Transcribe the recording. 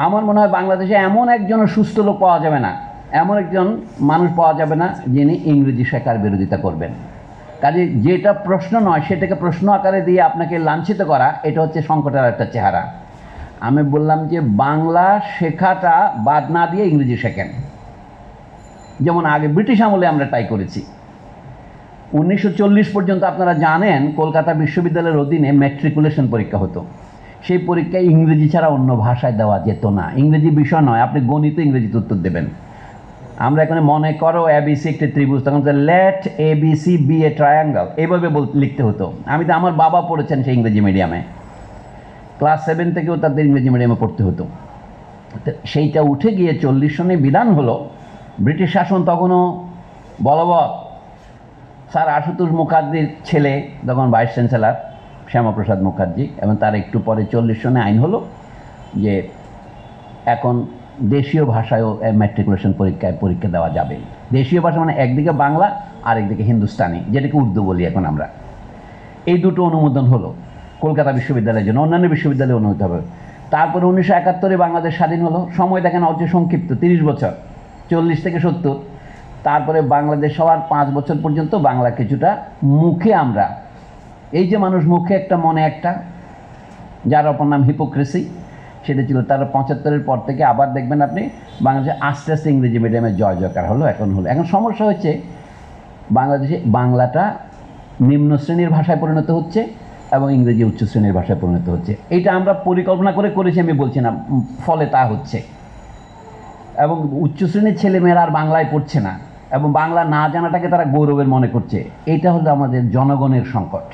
আমার মনে হয় বাংলাদেশে এমন একজন সুস্থ লোক পাওয়া যাবে না, এমন একজন মানুষ পাওয়া যাবে না যিনি ইংরেজি শেখার বিরোধিতা করবেন। কাজে যেটা প্রশ্ন নয় সেটাকে প্রশ্ন আকারে দিয়ে আপনাকে লাঞ্ছিত করা, এটা হচ্ছে সংকটের একটা চেহারা। আমি বললাম যে বাংলা শেখাটা বাদ না দিয়ে ইংরেজি শেখেন, যেমন আগে ব্রিটিশ আমলে আমরা তাই করেছি। 1940 পর্যন্ত আপনারা জানেন কলকাতা বিশ্ববিদ্যালয়ের অধীনে ম্যাট্রিকুলেশন পরীক্ষা হতো। সেই পরীক্ষায় ইংরেজি ছাড়া অন্য ভাষায় দেওয়া যেত না। ইংরেজি বিষয় নয়, আপনি গণিত ইংরেজিতে উত্তর দেবেন। আমরা এখানে মনে করো ABC একটি ত্রিভুজ, তখন let ABC B A triangle, এইভাবে লিখতে হতো। আমি তো, আমার বাবা পড়েছেন সেই ইংরেজি মিডিয়ামে, ক্লাস 7 থেকেও তাদের ইংরেজি মিডিয়ামে পড়তে হতো। সেইটা উঠে গিয়ে 40 সনে বিধান হলো। ব্রিটিশ শাসন তখনও বলবৎ। স্যার আশুতোষ মুখার্জির ছেলে তখন ভাইস চ্যান্সেলর শ্যামাপ্রসাদ মুখার্জি, এবং তার একটু পরে 40 সনে আইন হলো যে এখন দেশীয় ভাষায়ও ম্যাট্রিকুলেশন পরীক্ষা দেওয়া যাবে। দেশীয় ভাষা মানে একদিকে বাংলা আর একদিকে হিন্দুস্তানি, যেটাকে উর্দু বলি এখন আমরা। এই দুটো অনুমোদন হলো কলকাতা বিশ্ববিদ্যালয়ের জন্য, অন্যান্য বিশ্ববিদ্যালয়ে অনুমোদিত হবে। তারপরে 1971-এ বাংলাদেশ স্বাধীন হলো। সময় দেখেন অতি সংক্ষিপ্ত, 30 বছর, 40 থেকে 70। তারপরে বাংলাদেশ হওয়ার 5 বছর পর্যন্ত বাংলা কিছুটা মুখে আমরা, এই যে মানুষ মুখে একটা মনে একটা, যার অপর নাম হিপোক্রেসি, সেটা ছিল। তার 75-এর পর থেকে আবার দেখবেন আপনি বাংলাদেশে আস্তে আস্তে ইংরেজি মিডিয়ামে জয় জয়কার হলো। এখন সমস্যা হচ্ছে বাংলাদেশে বাংলাটা নিম্ন শ্রেণীর ভাষায় পরিণত হচ্ছে এবং ইংরেজি উচ্চ শ্রেণীর ভাষায় পরিণত হচ্ছে। এইটা আমরা পরিকল্পনা করে করেছি আমি বলছি না, ফলে তা হচ্ছে। এবং উচ্চ শ্রেণীর ছেলেমেয়েরা আর বাংলায় পড়ছে না, এবং বাংলা না জানাটাকে তারা গৌরবের মনে করছে। এটা হলো আমাদের জনগণের সংকট।